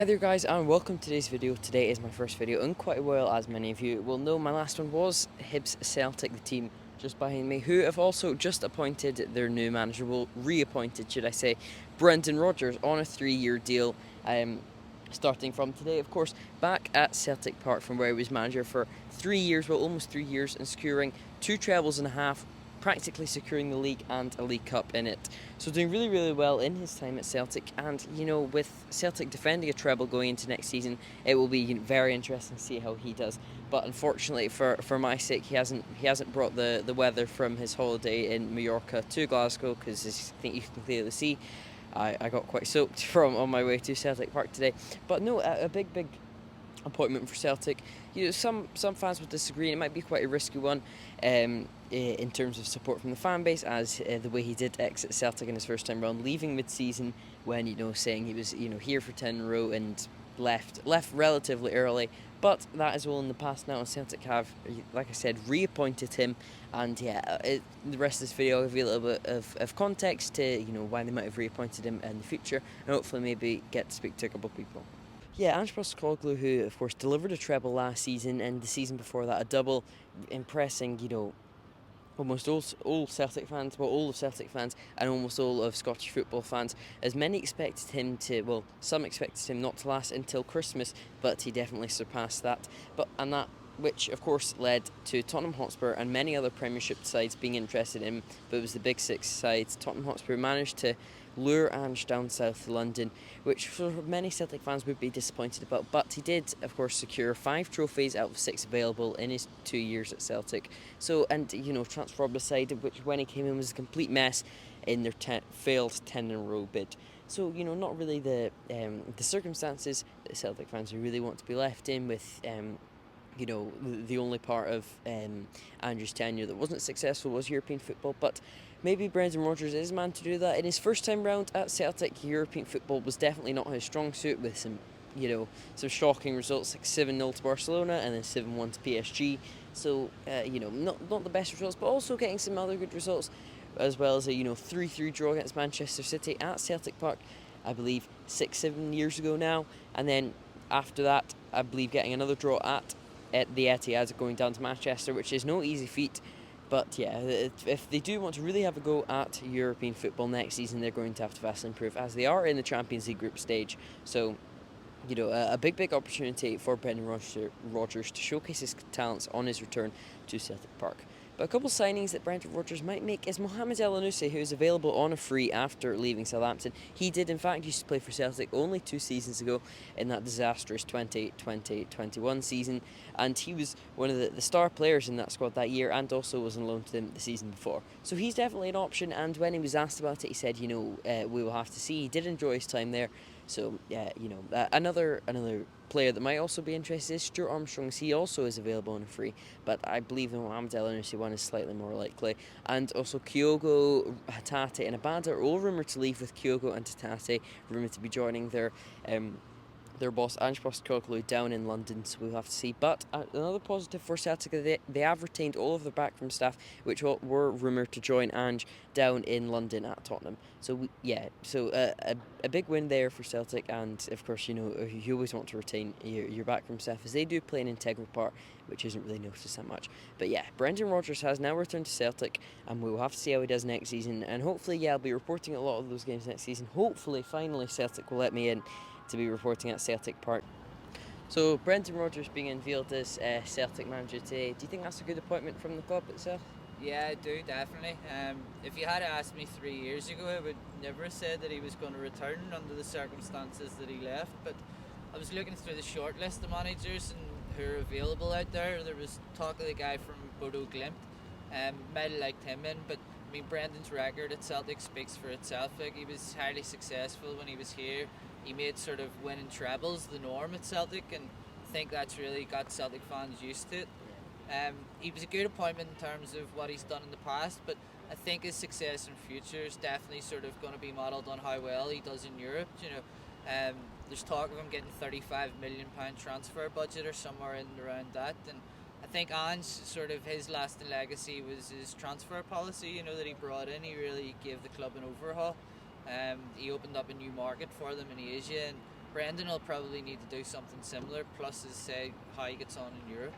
Hi there guys and welcome to today's video. Today is my first video in quite a while, as many of you will know. My last one was Hibs Celtic, the team just behind me, who have also just appointed their new manager, well reappointed should I say, Brendan Rodgers on a 3-year deal, starting from today of course, back at Celtic Park from where he was manager for 3 years, well almost 3 years, and securing 2 trebles and a half, practically securing the league and a League Cup in it. So doing really, really well in his time at Celtic, and with Celtic defending a treble going into next season, it will be very interesting to see how he does. But unfortunately, for my sake, he hasn't brought the weather from his holiday in Mallorca to Glasgow, because as I think you can clearly see, I got quite soaked from on my way to Celtic Park today. But no, a big appointment for Celtic. Some fans will disagree, and it might be quite a risky one in terms of support from the fan base, as the way he did exit Celtic in his first time round, leaving mid-season when saying he was here for 10 in a row and left relatively early. But that is all in the past now, and Celtic have, like I said, reappointed him. And the rest of this video will give you a little bit of context to why they might have reappointed him in the future, and hopefully maybe get to speak to a couple of people. Yeah, Ange Postecoglou, who of course delivered a treble last season and the season before that a double, impressing almost all Celtic fans, well all of Celtic fans and almost all of Scottish football fans, as many expected him to, well some expected him not to last until Christmas, but he definitely surpassed that. And that, which of course led to Tottenham Hotspur and many other Premiership sides being interested in him, but it was the big six sides. Tottenham Hotspur managed to lure Ange down south to London, which for many Celtic fans would be disappointed about, but he did of course secure 5 trophies out of 6 available in his 2 years at Celtic. So, and transformed a side which when he came in was a complete mess in their failed 10 in a row bid. So not really the circumstances that Celtic fans really want to be left in, with the only part of Andrew's tenure that wasn't successful was European football. But maybe Brendan Rodgers is man to do that. In his first time round at Celtic, European football was definitely not his strong suit, with some shocking results like 7-0 to Barcelona and then 7-1 to PSG. So not the best results, but also getting some other good results, as well as a 3-3 draw against Manchester City at Celtic Park, I believe 6-7 years ago now, and then after that I believe getting another draw at the Etihad, going down to Manchester, which is no easy feat. But yeah, if they do want to really have a go at European football next season, they're going to have to vastly improve, as they are in the Champions League group stage. So a big opportunity for Brendan Rodgers to showcase his talents on his return to Celtic Park. But a couple of signings that Brendan Rodgers might make is Mohamed Elyounoussi, who is available on a free after leaving Southampton. He did in fact used to play for Celtic only 2 seasons ago in that disastrous 2020-21 season, and he was one of the star players in that squad that year, and also was on loan to them the season before. So he's definitely an option, and when he was asked about it, he said, we will have to see. He did enjoy his time there. So yeah, another player that might also be interested is Stuart Armstrong. He also is available on a free, but I believe the Mohamed Elyounoussi one is slightly more likely. And also Kyogo, Hatate and Abada are all rumoured to leave, with Kyogo and Hatate rumoured to be joining their boss Ange Postecoglou down in London, so we'll have to see. But another positive for Celtic, they have retained all of their backroom staff, which were rumoured to join Ange down in London at Tottenham. So a big win there for Celtic, and of course you always want to retain your backroom staff, as they do play an integral part, which isn't really noticed that much. But yeah, Brendan Rodgers has now returned to Celtic, and we will have to see how he does next season. And hopefully, I'll be reporting a lot of those games next season. Hopefully, finally, Celtic will let me in to be reporting at Celtic Park. So Brendan Rodgers being unveiled as Celtic manager today, do you think that's a good appointment from the club itself? Yeah, I do, definitely. If you had asked me 3 years ago, I would never have said that he was going to return under the circumstances that he left. But I was looking through the short list of managers and who are available out there. There was talk of the guy from Bodo Glimt. Might have liked him in, but I mean, Brendan's record at Celtic speaks for itself. Like, he was highly successful when he was here. He made sort of winning trebles the norm at Celtic, and I think that's really got Celtic fans used to it. He was a good appointment in terms of what he's done in the past, but I think his success in future is definitely sort of going to be modelled on how well he does in Europe. There's talk of him getting £35 million transfer budget or somewhere in around that, and I think Ange, sort of his lasting legacy was his transfer policy. That he brought in. He really gave the club an overhaul. He opened up a new market for them in Asia, and Brendan will probably need to do something similar. Plus, as say how he gets on in Europe.